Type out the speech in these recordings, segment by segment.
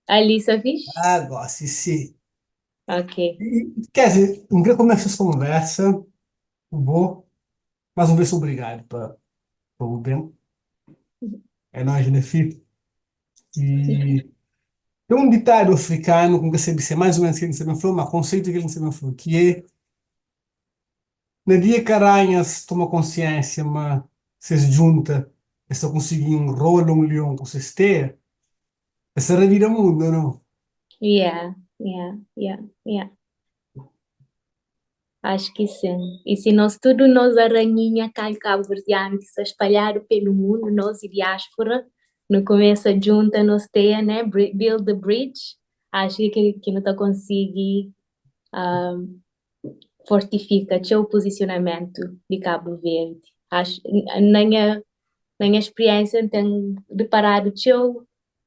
Ali, só fiz? Ah, gosto, sim. Ok. Quer dizer, não queria começar essa conversa, vou, mas uma vez obrigado para o bem. É nóis, né, filho? E tem um ditado africano que você disse mais ou menos que ele sabe falou, mas conceito que ele sabe falou, que é, na dia que a aranha se toma consciência, mas se junta, estão conseguindo um rolo, um leão com cesteia, essa revira mundo, não? Yeah, yeah, yeah, yeah. Acho que sim. E se nós tudo nós aranhinha cá em Cabo Verdeano que se espalhar pelo mundo, nós e diáspora, no começo junta nós tem, né, build the bridge, acho que não está conseguir fortifica o seu posicionamento de Cabo Verde. Acho, na minha experiência, tenho deparado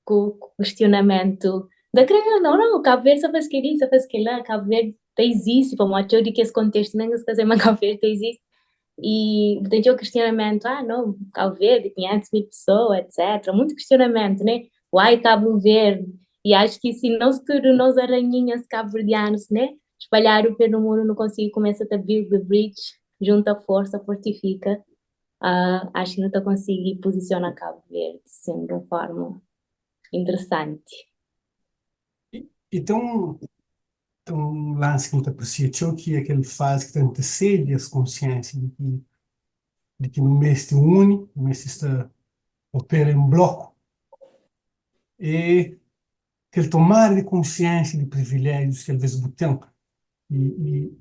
com o questionamento da criança, não, Cabo Verde só faz aquilo, só faz aquilo, Cabo Verde existe, para mostrar de que esse contexto nem se fazer, mas Cabo Verde existe. E tem o questionamento, não, Cabo Verde, 500 mil pessoas, etc. Muito questionamento, né? Uai, Cabo Verde. E acho que se nós tudo, nós aranhinhas cabo-verdianos, né? Espalhar o pelo mundo, não consigo, começa a build the bridge, junta força, fortifica. Acho que não estou conseguindo posicionar Cabo Verde, sendo de uma forma interessante. E tem um lance que me aprecia, que é aquele fase que antecede as consciências de que no mês se une, no mês está opera em bloco, e aquele tomar de consciência de privilégios que às vezes tem. E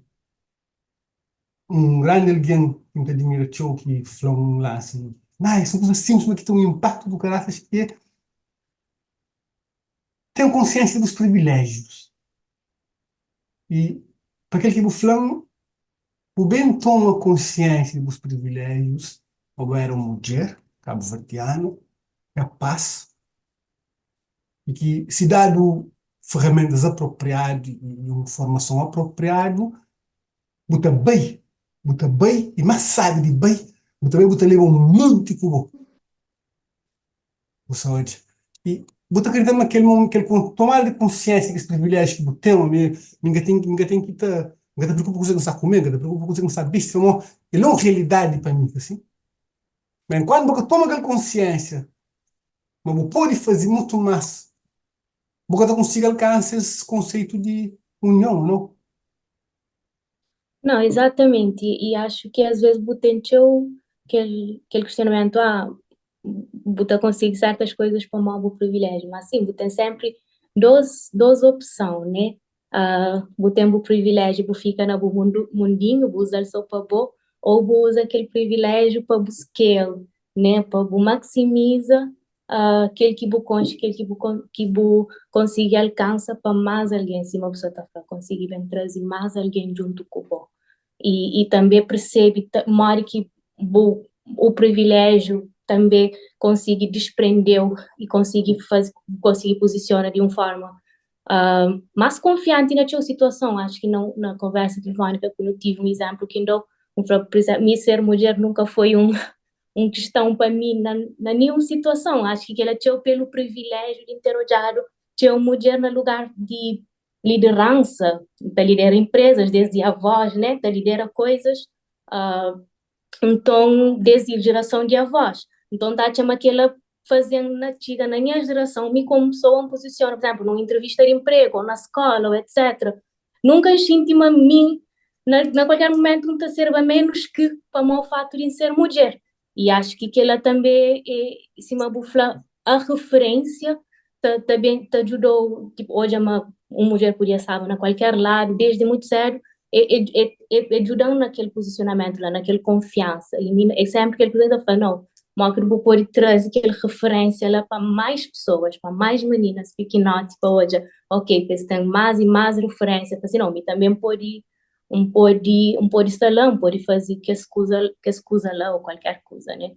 um grande alguém que me admira, que falou um lance, são coisas simples, mas que têm um impacto do caráter, que é ter consciência dos privilégios. E para aquele que o falou, o bem toma consciência dos privilégios, ou era uma mulher cabo-verdiano, capaz, e que se dado ferramentas apropriadas e uma formação apropriada, bota bem e mais sabe de bem, bota leva um monte de cubo, saúde. E bota acreditando naquele momento, que ele tomar de consciência que esse privilégio que botei, ninguém tem que estar, ninguém está preocupado com o que você está comendo, ninguém está preocupado com o que você está vendo, ele é uma realidade para mim, assim. Mas quando você toma aquela consciência, mas você pode fazer muito mais, você consiga alcançar esse conceito de união, não? Não, exatamente. E acho que às vezes botentou aquele questionamento, bota consigo certas coisas como algo privilégio, mas sim, tem sempre duas opções, né? Botem o privilégio, fica no mundinho, usa só para bom, ou usa aquele privilégio para buscar, né? Para maximiza aquele que bu aquele que bu consiga alcança para mais alguém, se uma pessoa está conseguir bem trazer mais alguém junto com o e também percebe mora que o privilégio também consegue desprender e consegue fazer, consegue posicionar de uma forma mais confiante na sua situação. Acho que não, na conversa telefônica que eu tive um exemplo que ainda, por exemplo, me ser mulher nunca foi um questão para mim na nenhuma situação. Acho que ela tinha pelo privilégio de interrogar tinha uma mulher no lugar de liderança, para liderar empresas, desde avós, né, para liderar coisas, uh, então, desde a geração de avós. Então, tá chama aquela fazendo na antiga, na minha geração, me como pessoa me posiciona, por exemplo, numa entrevista de emprego, ou na escola, ou etc. Nunca senti-me a mim, na qualquer momento, não te serve a menos que para o meu fato de ser mulher. E acho que ela também é, se uma bufla, a referência também te ajudou, tipo, hoje uma mulher podia estar na qualquer lado, desde muito cedo, ajudando naquele posicionamento lá, naquele confiança. E sempre que ele apresenta, fala, não, mas que eu pode trazer aquela referência lá para mais pessoas, para mais meninas pequenotes, para hoje, ok, que tem mais e mais referência, para assim, não, me também pode estar lá, pode fazer que escusa lá ou qualquer coisa, né?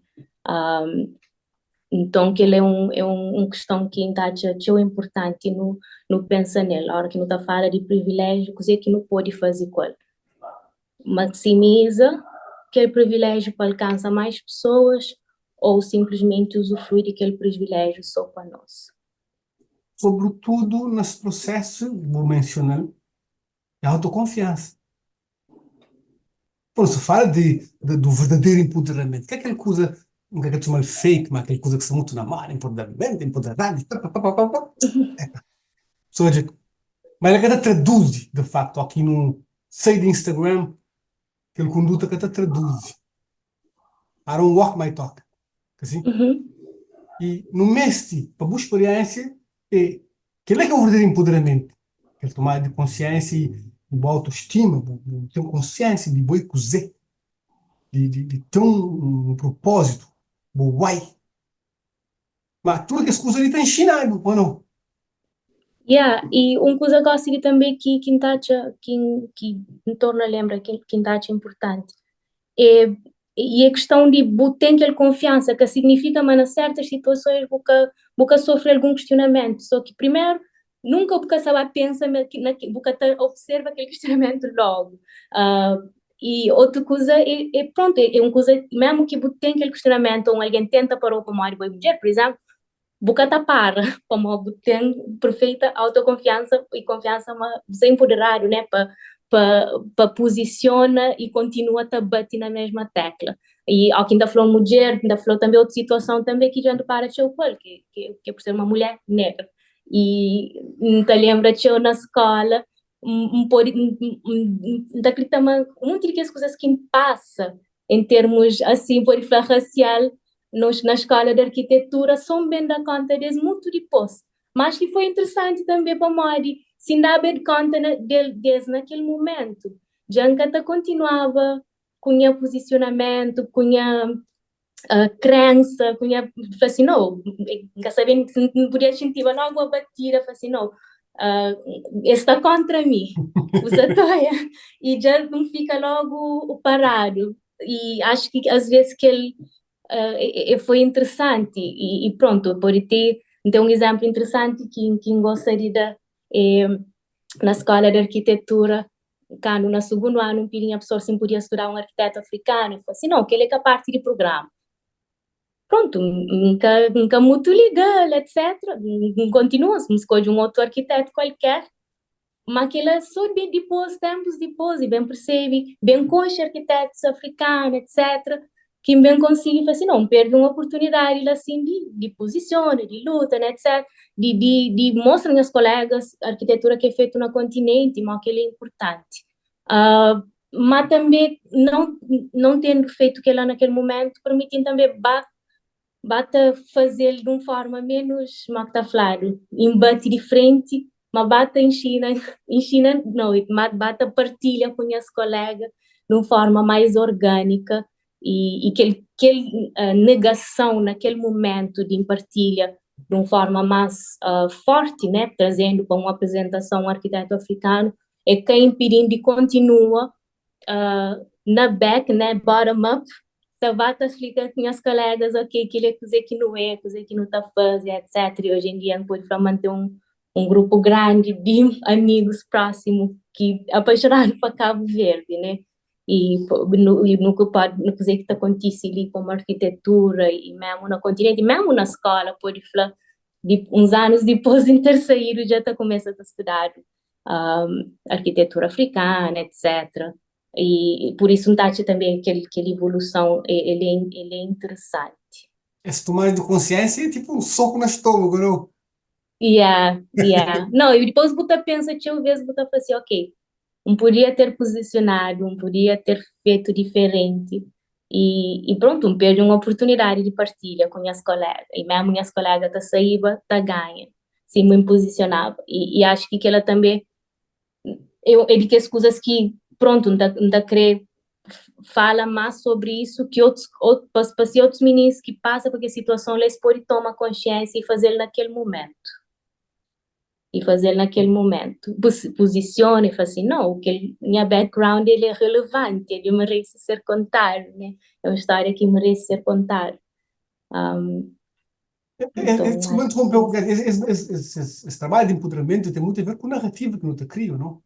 Então, que ele é um questão que está é importante no pensa nele, a hora que não está fala de privilégio, coisa que não pode fazer com ele. Maximiza aquele privilégio para alcançar mais pessoas ou simplesmente usufruir daquele privilégio só para nós. sobretudo nesse processo, vou mencionar, é a autoconfiança. Quando se fala do verdadeiro empoderamento, que é aquela coisa, não quero chamar de fake, mas aquela coisa que se muito na mar, empoderamento, empoderado, pá, pá, pá, pá, pá, pá. Pessoa diz, mas ela que traduz, de facto, aqui no sei de Instagram, aquele conduta que até traduz. I don't walk my talk. Assim? Uhum, E no Messi, para boa experiência, é, que é o verdadeiro empoderamento. Ele tomar de consciência e boa autoestima, de ter consciência de boa cozer, de ter um propósito, bom why. Mas tudo que as coisas ali está ensinado, ou não? yeah, e uma coisa que eu gosto também que me torna lembra que tacha importante é e a questão de ter aquela confiança que significa mas em certas situações boca sofre algum questionamento só que primeiro nunca boca sabe pensa boca observa aquele questionamento logo. Ah, e outra coisa é pronto é uma coisa mesmo que tem aquele questionamento ou alguém tenta parar para uma mulher por exemplo Bukata para, como tem perfeita autoconfiança e confiança sem empoderado, né? Para posiciona e continua a bater na mesma tecla. E ao que ainda falou mulher, ainda falou também outra situação também que já não para de que é por ser uma mulher negra. E ainda lembra que eu na escola, daquele tamanho, muito de coisas que me passa em termos assim, por falar racial, na escola de arquitetura são bem da conta deles muito depois. Mas que foi interessante também para Mori, se ainda bem conta deles naquele momento. Jancata continuava com o posicionamento, com a crença, com a assim, não, sabendo que não podia sentir, não vou bater, assim, não, está contra mim, você toia, e já não fica logo parado. E acho que às vezes que ele foi interessante e pronto, pode ter então um exemplo interessante que gostaria de é, na escola de arquitetura quando no segundo ano um pirinha a pessoa sempre podia estudar um arquiteto africano e falou assim, não, que ele é capaz de programa pronto, nunca muito legal, etc. Continua, se me escolhe um outro arquiteto qualquer, mas aquela só depois, tempos depois, e bem percebe, bem coxa arquitetos africanos, etc., que bem consigo, assim, não, perde uma oportunidade, assim, de posição, de luta, né, etc., de mostrar aos colegas a arquitetura que é feita no continente, mas que é importante. Mas também, não tendo feito aquilo naquele momento, permitindo também bata fazer de uma forma menos, como está claro, embate de frente, mas bata em China não, mas bata partilha com as colegas de uma forma mais orgânica e aquele negação naquele momento de partilha de uma forma mais forte, né, trazendo para uma apresentação um arquiteto africano, é quem impedindo de continua na back, né, bottom up, Tabata explica com as colegas, ok, aquilo é coisa que não é, coisa que não está a fazer, etc. E hoje em dia não pode para manter um grupo grande de amigos próximos que apaixonaram para Cabo Verde, né? E no que pode, no que está acontecendo ali com a arquitetura e mesmo no continente, mesmo na escola, pode falar, de, uns anos depois de ter saído, já está começando a estudar arquitetura africana, etc. E por isso Ntachi também, aquela evolução, ele é interessante. Esse tomar de consciência é tipo um soco no estômago, não? Yeah, yeah. Não, e depois Buta pensa, tinha vezes Buta fala assim, ok, não podia ter posicionado, não podia ter feito diferente. E pronto, não perde uma oportunidade de partilha com as colegas. E mesmo as colegas tá saíba, tá ganha. Se me posicionava. E acho que ela também, eu digo as coisas que, pronto, não tá querer fala mais sobre isso que para outros meninos que passam por aquela situação, eles podem tomar consciência e fazer naquele momento. E fazer naquele momento. Posiciona e fala assim, não, que minha background ele é relevante, ele merece ser contado, né? É uma história que merece ser contada. Um, então, Desculpa acho interromper, que porque esse trabalho de empoderamento tem muito a ver com a narrativa que não te crio, não?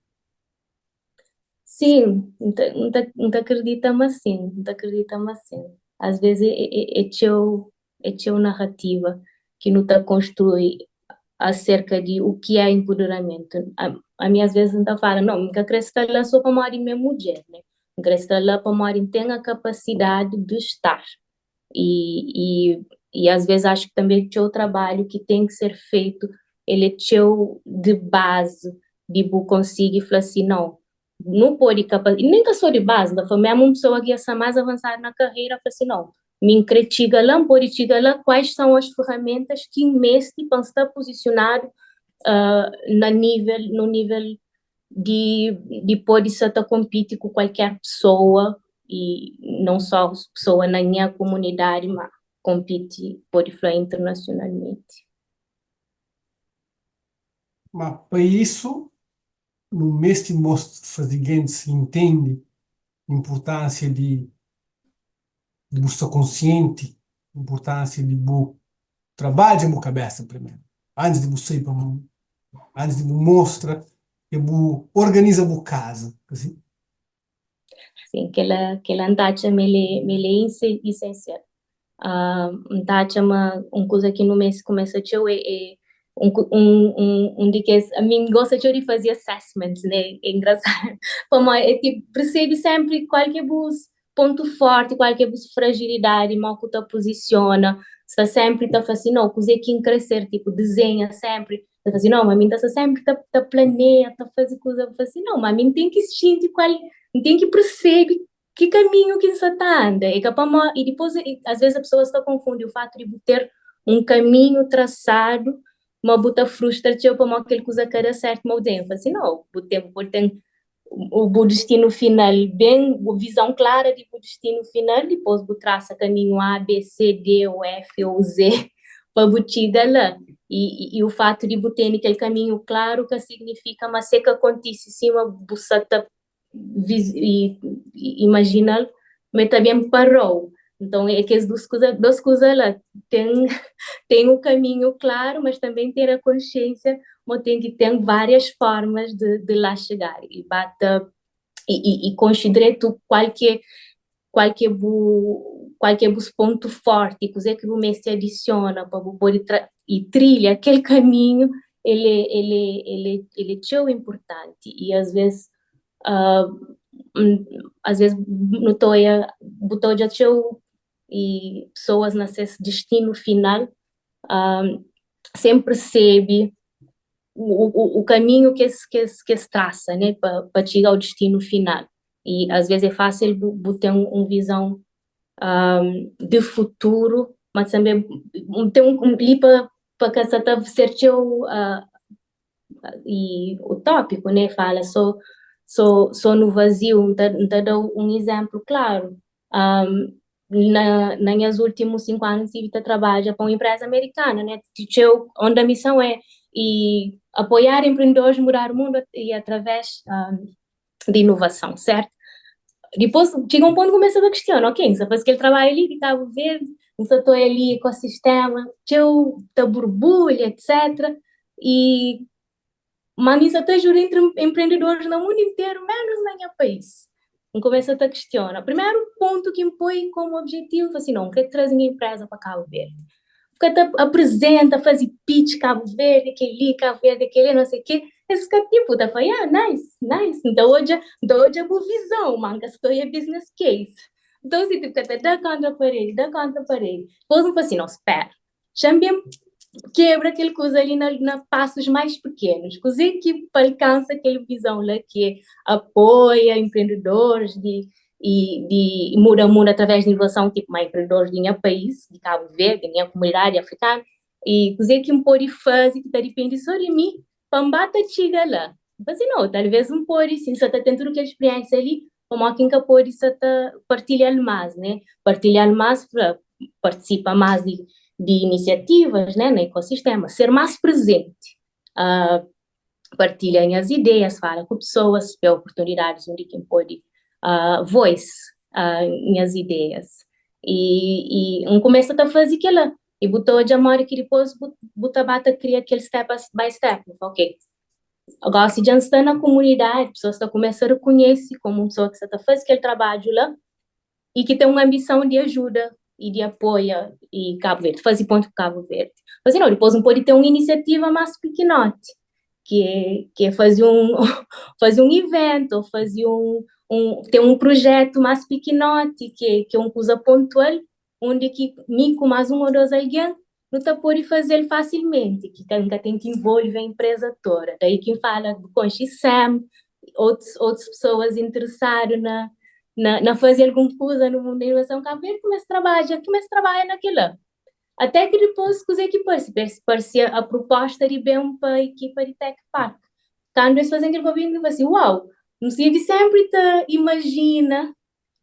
sim, não te acredita, mas sim, não te acredita, mas sim. Às vezes é teu narrativa que não te constrói acerca de o que é empoderamento. A mim às vezes ainda fala, não, nunca cresce lá só para morrer minha mulher, né? Cresce lá para morrer tem a capacidade de estar. E, e, e às vezes acho que também o trabalho que tem que ser feito, ele é teu de base, de bu conseguir falar assim, não, não pode capaz, e nem que sou de base, da foi mesmo uma pessoa que ia mais avançada na carreira, fala assim, não, me critica lá, pode chegar lá, quais são as ferramentas que investe para estar posicionado no nível de poder estar competir com qualquer pessoa e não só pessoa na minha comunidade, mas compete pode falar internacionalmente. Mas para isso, no mês de mostra fazer se entende a importância de estar consciente, a importância de trabalhar a minha cabeça primeiro, antes de você ir para antes de mostrar, eu organiza a casa, assim. Sim, aquela antacha me essencial. Antacha uma coisa que no mês começa a é de que a mim gosta de fazer assessments, né? É engraçado. Como é tipo, percebe sempre qual que é o ponto forte, qual que é a fragilidade, mal que tu posiciona, está sempre tá fazendo, não, coisa que crescer, tipo, desenha sempre, tá fazendo, não, mas mim tá sempre tá planeia, tá fazendo coisa, assim, não, mas mim tem que sentir qual, tem que perceber que caminho que você está andando. E depois, às vezes, a pessoa está confunde o fato de ter um caminho traçado, mas você frustra tipo para aquele coisa que era certo, mas eu assim, não, você tem o destino final bem, a visão clara de o destino final, depois você traça caminho A, B, C, D, ou F, ou Z, para você chegar lá. E o fato de você ter aquele caminho claro, que significa, mas se que acontece sim, você está imagina, mas também parou. Então, é que as duas coisas lá tem, tem o caminho claro, mas também ter a consciência, mas tem que ter várias formas de lá chegar. E bata e considerar tu qualquer bus ponto forte, coisa que o mestre adiciona para poder e trilha aquele caminho, ele é tão importante e ah, às vezes no toia botou já teu e pessoas nesse destino final ah, sempre percebe o caminho que se traça, né, para chegar ao destino final. E às vezes é fácil ter uma visão de futuro, mas também ter ali para que ser teu e utópico, né? Fala só no vazio, não dá um exemplo claro. Nos últimos 5 anos, eu trabalho para uma empresa americana, né? Onde a missão é apoiar empreendedores, mudar o mundo e através de inovação, certo? Depois chega um ponto que começa a questionar, ok, se faz aquele trabalho ali de Cabo Verde, não só estou ali, ecossistema, teu, da borbulha, etc. E mas isso até ajuda entre empreendedores no mundo inteiro, menos no meu país. Então começa a questionar. Primeiro ponto que impõe como objetivo, assim, não, quer trazer minha empresa para Cabo Verde. Porque até apresenta, faz pitch Cabo Verde, Cabo Verde, aquele, não sei o quê. Esse que tipo, tá falando, nice, nice. Então hoje é boa visão, man, que estou em business case. Então, assim, tipo, até dá contra a parede. Depois, eu assim, não, espera. Chame quebra aquele coisa ali na passos mais pequenos, coisa que alcança aquela visão lá que apoia empreendedores de muda através de inovação, tipo, mais empreendedores do meu país, de Cabo Verde, da minha comunidade africana, e coisa que um pode fazer, que depende só de mim, para bata chega lá. Mas não, talvez um pode, sim, só está tendo aquela experiência ali, como quem que pode só partilhar mais, né? Partilhar mais para participar mais de iniciativas, né, no ecossistema, ser mais presente, partilhem as ideias, fala com pessoas, ver oportunidades onde quem pode voice minhas ideias. E um começa a fazer aquilo, e botou de amor que depois botar bata cria aquele step by step, ok. Agora, se já está na comunidade, pessoas estão começando a reconhecer como uma pessoa que está fazendo aquele trabalho lá, e que tem uma ambição de ajuda e de apoio e Cabo Verde, fazer ponto com Cabo Verde. Mas não, depois não pode ter uma iniciativa mais pequenote, que é fazer fazer um evento, ou fazer ter um projeto mais pequenote, que é uma coisa pontual, onde que com mais um ou dois alguém não está pode fazer facilmente, que nunca tem que envolver a empresa toda. Daí quem fala do Conchissam, outras pessoas interessadas na fazer alguma coisa no mundo da inovação, Cabo Verde começa a trabalhar naquilo. Até que depois, coisa que parecia a proposta de bem para a equipa de Tech Park. Quando eles fazem aquele governo, eu assim, uau, não sei sempre te imagina,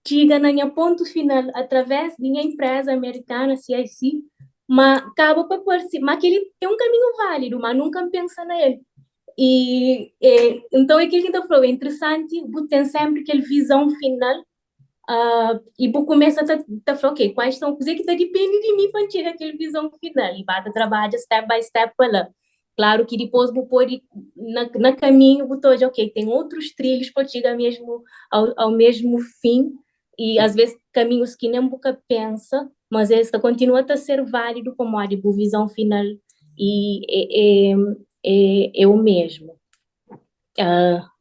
chega na ponto final, através de uma empresa americana, CIC, mas acaba para parecer, mas aquele é um caminho válido, mas nunca pensa nele. Então, aquilo que a gente falou, é interessante, tem sempre aquela visão final. E por começar a falar, ok, quais são coisas que depende de mim para chegar aquela visão final. E vai trabalhar step by step para lá. Claro que depois vou pôr na caminho, vou todo, ok, tem outros trilhos para chegar mesmo ao mesmo fim. E às vezes caminhos que nem boca pensa, mas esta continua a ser válido como a visão final e é o mesmo.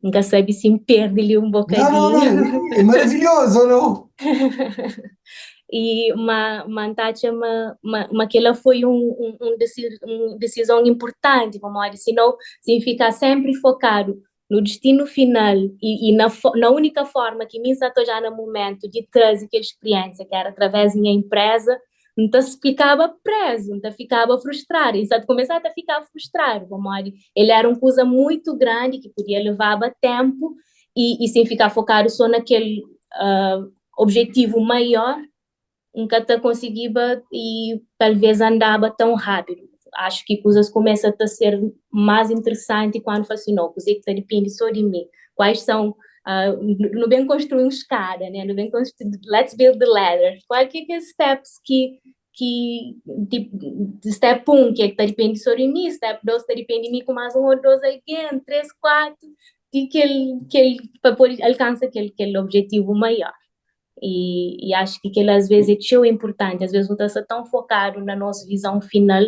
Nunca sabe se me perde ali um Não, não, bocadinho. não. É maravilhoso, ou não? E uma que ela foi uma decisão importante, vamos dizer, senão se ficar sempre focado no destino final e na única forma que me está já no momento de trazer aquela experiência, que era através da minha empresa, então se ficava preso, então ficava frustrado, e sabe, começava a ficar frustrado, vamos dizer, ele era uma coisa muito grande que podia levar tempo e sem ficar focado só naquele objetivo maior, nunca está conseguiba e talvez andava tão rápido. Acho que coisas começam a ser mais interessantes quando falo assim, não, coisa que depende só de mim. Quais são, não vem construir uma escada, né? Não vem construir, let's build the ladder. Quais que é steps tipo, step 1, que depende só de mim, step 2, depende de mim com mais um ou dois alguém, 3, 4, para poder alcançar aquele objetivo maior. E acho que às vezes é tão importante, às vezes não está tão focado na nossa visão final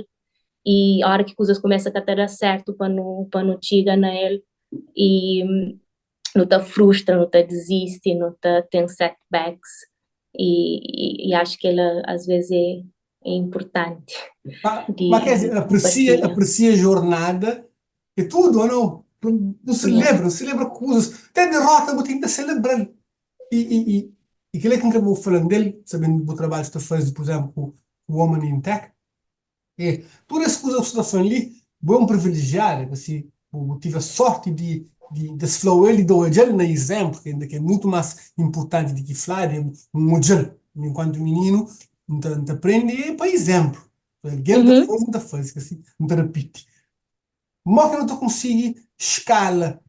e a hora que coisas começam a dar certo para não chegar na ele e não está frustra, não está desiste, não está tem setbacks e acho que ela às vezes é importante Mas quer de dizer, aprecia, compartilhar. aprecia a jornada e tudo, ou não? Não Yeah. celebra, celebra coisas. Até derrota, mas tem que celebrar. E aquilo é que eu vou falando dele, sabendo do trabalho que está fazendo, por exemplo, com o Woman in Tech, é, todas as coisas que você está fazendo ali, bom privilegiar, assim, eu tive a sorte de se falar ele do modelo na exemplo, que é muito mais importante do que falar, é um modelo, enquanto menino, não te aprende para exemplo. Alguém Uhum. não está fazendo, assim, não te repite. Mas que não te consigo escala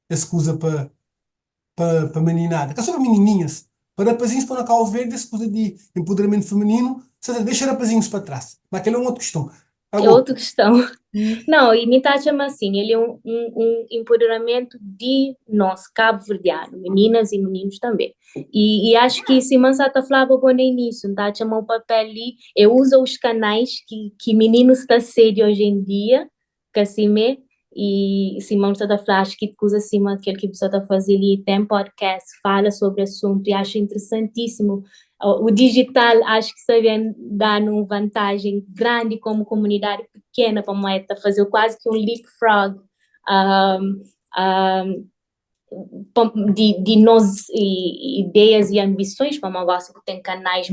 essa coisa para meninada, que é só para menininhas, para rapazinhos para cá ver dessa coisa de empoderamento feminino, você deixa rapazinhos para trás. Mas aquela é uma outra questão. É Agora, outra questão. e Não, e Mitad chama assim, ele é um empoderamento de nós, cabo-verdianos, meninas e meninos também. E acho que Simão Sata falava bom no início, tá? Chama o papel ali, eu uso os canais que meninos estão sede hoje em dia, que assim é, e Simão Sata fala, acho que coisa acima aquele que precisa fazer ali, tem podcast, fala sobre o assunto, e acho interessantíssimo o digital acho que seria dar uma vantagem grande como comunidade pequena para a Moeta, fazer quase que um leapfrog um, de nós ideias e ambições para uma negócio que tem canais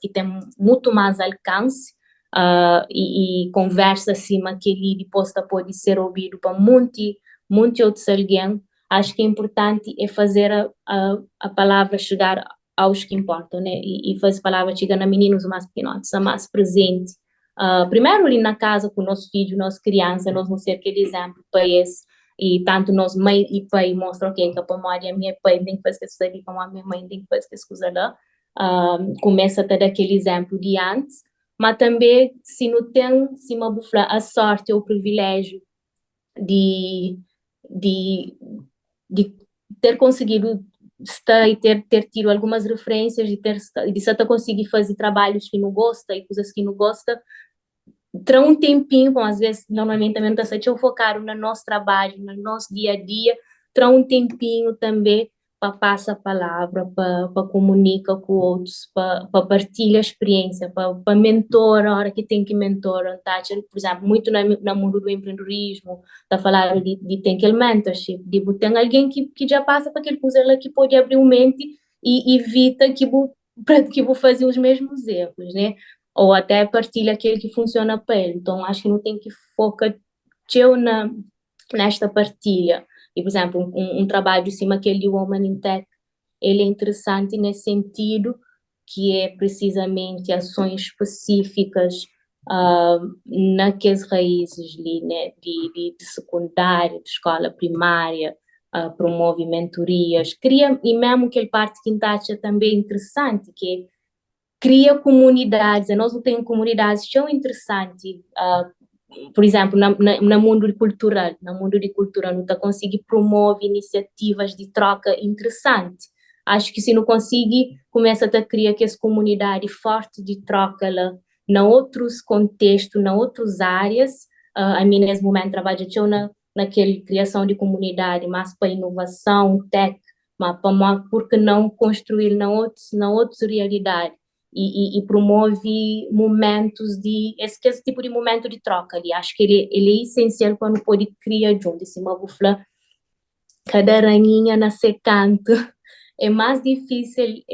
que tem muito mais alcance e conversa acima que ele depois pode ser ouvido para muito outros alguém. Acho que é importante é fazer a palavra chegar aos que importam, né? E fazer a palavra chegar a meninos mais pequenos, a mais presente. Primeiro ali na casa com o nosso filho, nossa criança, nós vamos ser aquele exemplo para esse e tanto nós mãe e pai mostram que a memória minha pai tem que fazer isso ali como a minha mãe tem que fazer isso coisa lá começa a ter aquele exemplo de antes mas também se não tem se uma bufla a sorte ou o privilégio de, de, de ter conseguido está e ter tido algumas referências de se conseguir fazer trabalhos que não gosta e coisas que não gosta, terá um tempinho, como às vezes normalmente também não está focar no nosso trabalho, no nosso dia a dia, terá um tempinho também para passar a palavra, para comunicar com outros, para partilhar a experiência, para mentor a hora que tem que mentorar, tá? Por exemplo, muito na mundo do empreendedorismo, está a falar de tem aquele mentorship, de tem alguém que já passa para aquele coisa lá que pode abrir uma mente e evita que vou fazer os mesmos erros, né? Ou até partilha aquele que funciona para ele. Então, acho que não tem que focar eu nesta partilha. E, por exemplo, um trabalho de cima aquele de Woman in Tech, ele é interessante nesse sentido que é precisamente ações específicas naquelas raízes ali, né, de secundária, de escola primária, promove mentorias, cria, e mesmo aquele parte que acha também interessante, que é cria comunidades, nós não temos comunidades tão interessantes, por exemplo, no mundo cultural, no mundo de cultura, não está conseguindo promover iniciativas de troca interessante. Acho que se não conseguir, começa a criar essa comunidade forte de troca lá, em outros contextos, em outras áreas. A mim, nesse momento, trabalho naquela criação de comunidade, mas para inovação, tech, mas para, por que não construir na outras realidades? E promove momentos esse tipo de momento de troca ali. Acho que ele é essencial quando pode criar junto. Se uma bufla, cada aranhinha na seu canto, é mais difícil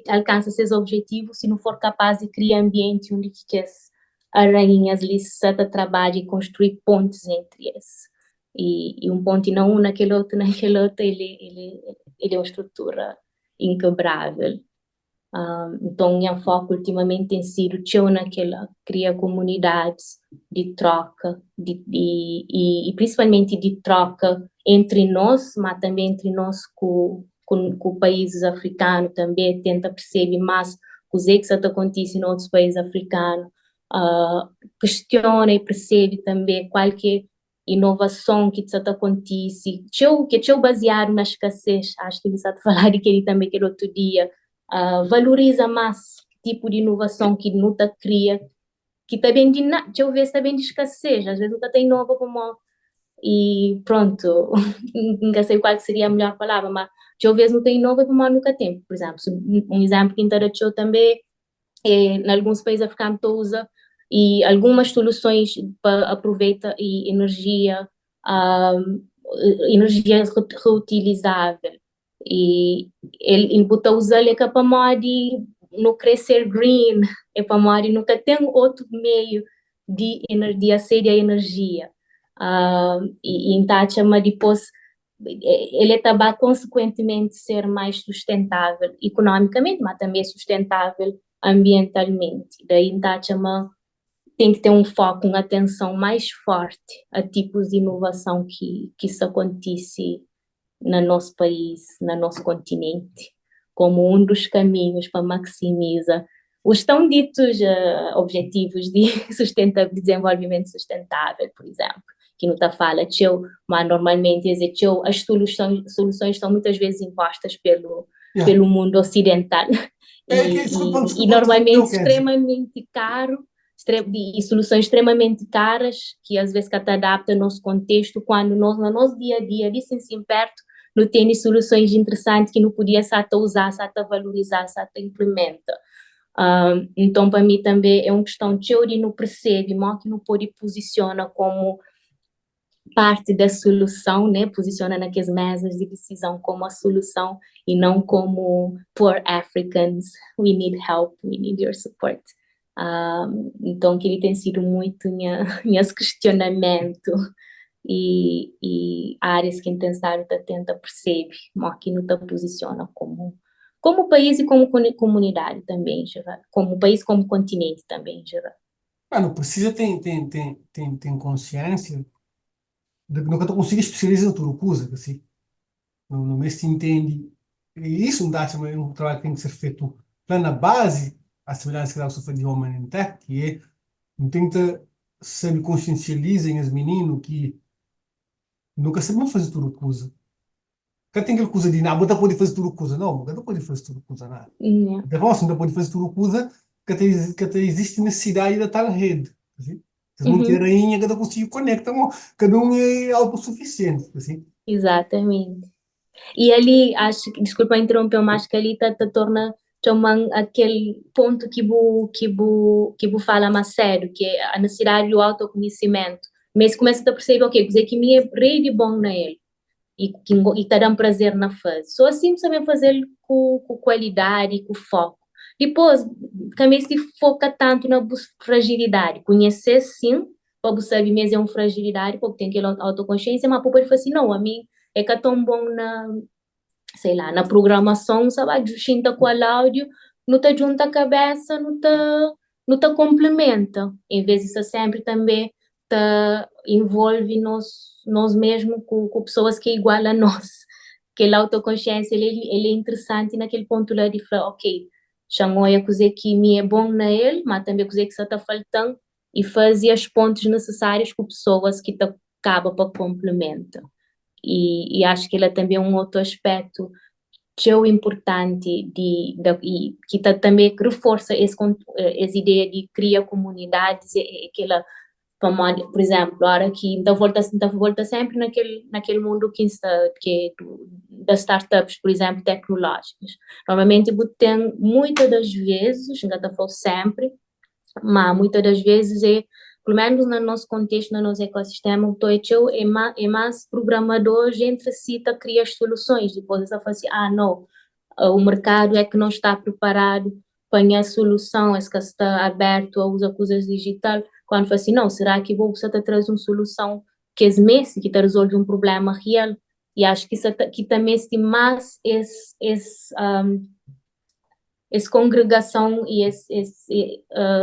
alcançar seus objetivos se não for capaz de criar ambiente onde que as aranhinhas ali se trabalham e construir pontes entre eles. E um ponte não naquele outro, naquele outro, ele é uma estrutura inquebrável. Então, minha foco ultimamente tem sido eu naquela criar comunidades de troca e principalmente de troca entre nós, mas também entre nós com países africanos também tenta perceber mais os que está acontecendo em outros países africanos, questiona e percebe também qualquer inovação que está acontecendo, que eu baseado na escassez, acho que ele está a falar de que ele também que outro dia valoriza mais tipo de inovação que Nuta cria, que também de deixa eu ver se também de escassez, às vezes Nuta tem nova como e pronto, nunca sei qual seria a melhor palavra, mas deixa eu ver se não tem nova como nunca tem, por exemplo, um exemplo que interessou também em alguns países africanos usa e algumas soluções para aproveita e energia reutilizável e ele botou usar ele para de no crescer green é para nunca tem outro meio de energia seria energia e então chama depois ele também consequentemente ser mais sustentável economicamente mas também sustentável ambientalmente. Daí, então, tem que ter um foco, uma atenção mais forte a tipos de inovação que isso acontece no nosso país, no nosso continente, como um dos caminhos para maximizar os tão ditos objetivos de, de desenvolvimento sustentável, por exemplo, que não está fala, tchau, mas normalmente dizer, tchau, as soluções são muitas vezes impostas Yeah. pelo mundo ocidental Desculpa, e desculpa interromper, normalmente Kenzie. extremamente caro e soluções extremamente caras que às vezes que até adapta ao nosso contexto quando nós no nosso dia a dia ali sim perto não tem soluções interessantes que não podia só usar, só valorizar, só implementa. Então, para mim também é uma questão de teoria não percebe, mas que não pode posiciona como parte da solução, né? Posiciona naquelas mesas de decisão como a solução e não como poor Africans, we need help, we need your support. Então, que ele tem sido muito minhas questionamento e áreas que tentaram tenta perceber, mas que não te posiciona como país e como comunidade também, em geral, como país, como continente também, em geral. Não precisa tem consciência de que nunca tu consigo especializar tudo coisa, assim. No mês se entende. E isso não dá também um trabalho que tem que ser feito lá na base, a semelhança que dá o sofrer de homem em tech, que é, não tenta se consciencializem as meninos que nunca sabem fazer tudo coisa. Que tem aquela coisa de, não, você pode fazer tudo coisa. Não, você não pode fazer tudo coisa, nada. Yeah. Então, você não pode fazer tudo coisa que até existe necessidade da tal rede. Assim. Se não tem Uhum. rainha, cada um se conecta, cada um é autossuficiente. Assim. Exatamente. E ali, acho que, desculpa interromper, mas acho que ali te torna também aquele ponto que bu fala mais sério, que é a necessidade do autoconhecimento. Mas começa a perceber, ok, dizer que me é rei de bom na ele e te dá um prazer na fase. Só assim saber fazer com qualidade e com foco. Depois, também se foca tanto na fragilidade. Conhecer, sim, para você saber mesmo é uma fragilidade, porque tem aquela autoconsciência, mas pode falar assim, não, a mim é que é tão bom na, sei lá, na programação, sabe, junta com o áudio, não te junta a cabeça, não te complementa. Em vez disso, sempre também te envolve nós mesmos com pessoas que é igual a nós. Aquela autoconsciência, ele é interessante naquele ponto lá de falar, ok, chamou a coisa que me é bom na ele, mas também a coisa que só está faltando, e fazer as pontes necessárias com pessoas que te acaba para complementar. E acho que ele é também um outro aspecto tão importante e que também reforça essa ideia de criar comunidades, aquela por exemplo, a hora que da volta sempre naquele mundo que das startups, por exemplo, tecnológicas. Normalmente, tem muitas das vezes, não estou sempre, mas muitas das vezes pelo menos no nosso contexto, no nosso ecossistema, o Toichel é mais programador, gente cita, cria as soluções, depois você fala assim, não, o mercado é que não está preparado para a solução, é que está aberto a usar coisas digitais, quando fala assim, não, será que você está trazendo uma solução que é mesmo, que está resolve um problema real? E acho que isso que também se mais essa congregação e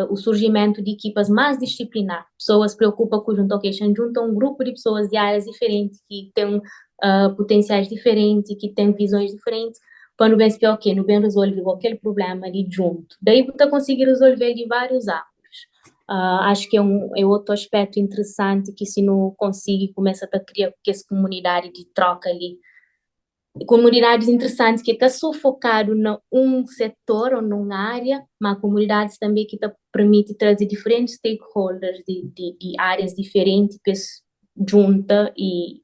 o surgimento de equipas mais disciplinares. Pessoas se preocupam com junto que juntam um grupo de pessoas de áreas diferentes, que têm potenciais diferentes, que têm visões diferentes, para não pensar, ok, não bem resolver aquele problema ali junto. Daí você conseguir resolver de vários ângulos. Acho que é outro aspecto interessante que se não consegue, começa a criar essa comunidade de troca ali comunidades interessantes que está só focado num setor ou numa área, mas comunidades também que está permite trazer diferentes stakeholders de áreas diferentes para junta e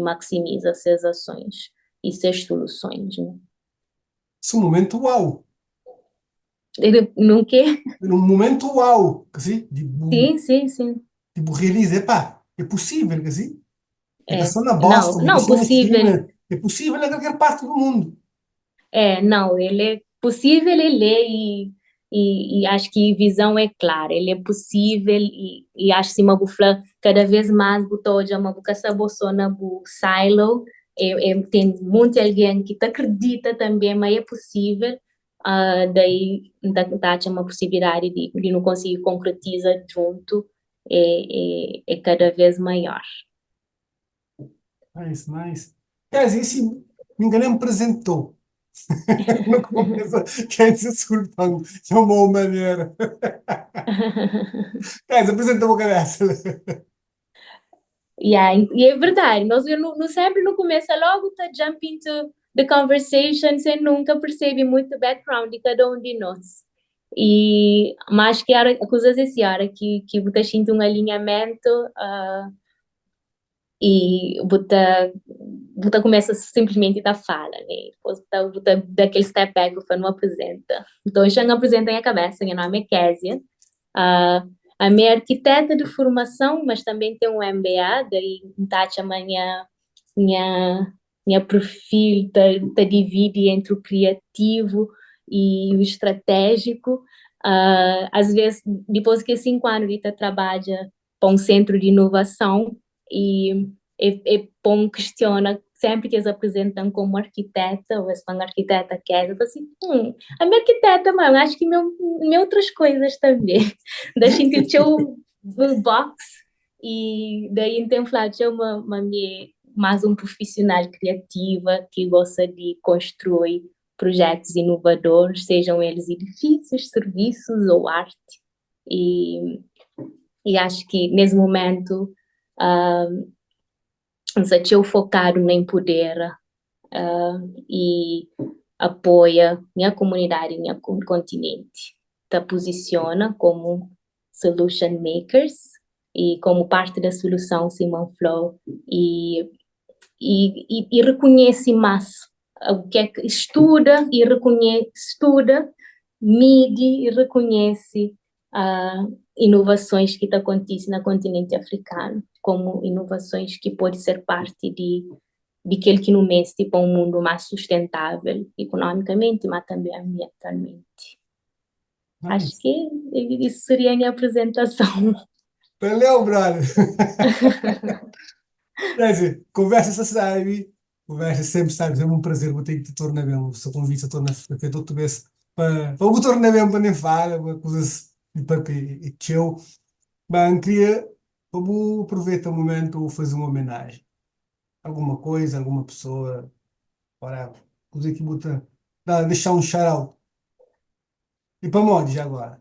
maximiza essas ações e essas soluções, né? Esse é um momento uau. Não quer? Um momento uau. Assim, Sim, sim, sim. realizar, pá, é possível, assim. É que É. só na Não, Boston, é que não só na possível. China. É possível em qualquer parte do mundo. Não, ele é possível, ele é e acho que a visão é clara, ele é possível e acho que uma bufla cada vez mais botou já uma boca sabosona bu silo, tem muita alguém que acredita também, mas é possível, daí dá uma possibilidade de não conseguir concretizar junto, é cada vez maior. Mas. Quer dizer, ninguém me apresentou. No começo, quer dizer, desculpando, é uma boa maneira. Quer dizer, apresenta uma cabeça. Yeah, e é verdade, nós não sempre no começo, logo tá jump into the conversation, você nunca percebe muito o background de cada um de nós. Mas que a coisa é assim, a hora que você sente um alinhamento e você começa simplesmente a fala, né? Depois você dá aquele step back, você não apresenta. Então, eu já não apresento a minha cabeça, meu nome é Késia. Ah, a minha arquiteta de formação, mas também tem um MBA, daí Tati, a minha perfil tá divide entre o criativo e o estratégico. Às vezes, depois que 5 anos, Rita trabalha para um centro de inovação e é bom questiona sempre que eles apresentam como arquiteta, ou se são arquiteta quer, eu falo assim, a minha arquiteta, mano, acho que meu outras coisas também. Deixa eu ter o box e daí então falar, é uma minha, mais um profissional criativa que gosta de construir projetos inovadores, sejam eles edifícios, serviços ou arte. E, e acho que nesse momento, se eu focar em poder e apoia minha comunidade, minha continente. Te posiciona como solution makers e como parte da solução Simon Flow e reconhece mais o que é que estuda e reconhece, estuda, mede e reconhece inovações que acontecem no continente africano, como inovações que podem ser parte de aquele que no mês tipo um mundo mais sustentável economicamente, mas também ambientalmente. Acho Nice. que isso seria a minha apresentação. Valeu, brother. Quer dizer, conversa essa cidade, conversa sempre, sabes, é um prazer, vou ter que te tornar mesmo, o seu convite, se torna, porque eu te vez para o tornar mesmo para nem falar, coisas de papel e teu, mas queria, vamos aproveitar o momento ou fazer uma homenagem, alguma coisa, alguma pessoa, para coisa que botar, deixar um shout-out. E para onde já agora?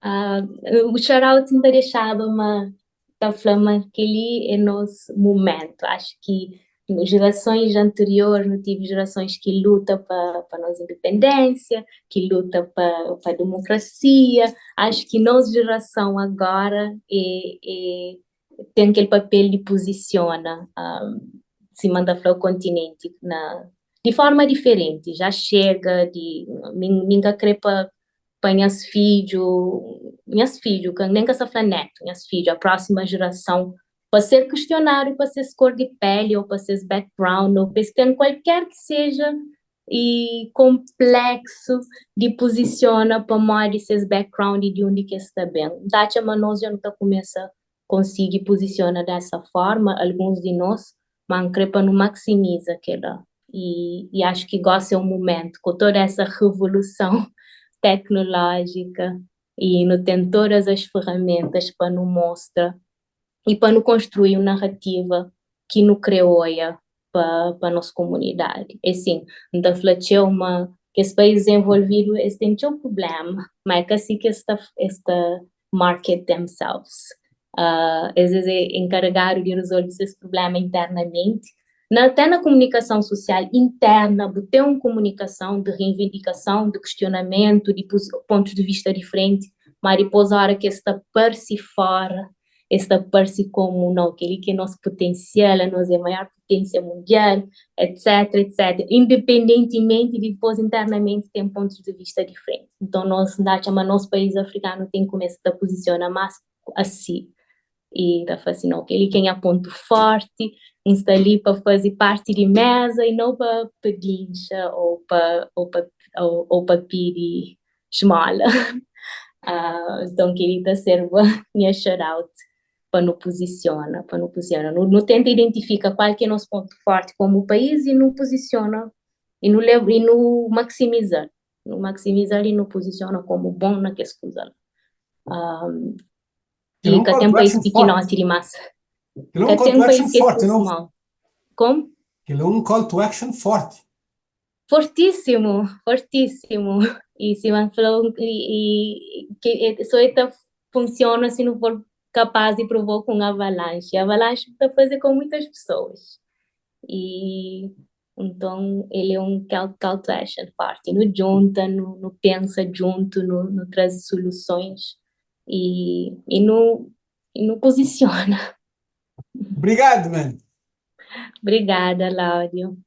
Ah, o shout-out ainda deixava uma da flama que ele é nosso momento. Acho que nas gerações anteriores, não tive gerações que lutam para nossa independência, que lutam para a democracia. Acho que nossa geração agora tem aquele papel de posiciona se manda para o continente de forma diferente. Já chega de ninguém quer para minhas filhos, que nem que essa neto, minhas filhos, a próxima geração, para ser questionário, para ser cor de pele, ou para ser background, ou para ter qualquer que seja e complexo de posiciona para mais de seus background e de onde que está bem. Dacha, mas nós já não tá começa a conseguir posicionar dessa forma, alguns de nós, mas crepa não maximiza aquela. E acho que gosta é um momento com toda essa revolução tecnológica e não tem todas as ferramentas para nos mostrar e para nos construir uma narrativa que nos criou para a nossa comunidade. É assim, não flateu uma que esse país desenvolvido esse tem um problema, mas é que assim que esta market themselves. Às vezes é encarregado de resolver esse problema internamente, até na comunicação social interna, ter uma comunicação de reivindicação, de questionamento, de pontos de vista diferentes, mas depois a hora que está por si fora, está por si como não, aquele que é nosso potencial, a nossa maior potência mundial, etc, etc. Independentemente de depois internamente tem pontos de vista diferentes. Então nós, nosso país africano tem que começar a posicionar mais assim e da assim, não, ele quem é ponto forte, está ali para fazer parte de mesa e não para pedincha ou para pedir esmola. Então, querida serva, minha shout-out para não posiciona. Não tenta identificar qual que é nosso ponto forte como país e não posiciona, e não, leva, e não maximiza. Não maximiza e não posiciona como bom naquela coisa. Que é E um que call tem um to país action pequeno, forte, tira massa. que é um Que call tem to um action país que é forte, não? small. Como? Que é um call to action forte. Fortíssimo, fortíssimo. E se man falou que só это funciona se não for capaz de provocar uma avalanche. A avalanche está a fazer com muitas pessoas. E então ele é um call to action forte. No junta, no pensa junto, no traz soluções e no posiciona. Obrigado, mano. Obrigada, Láudio.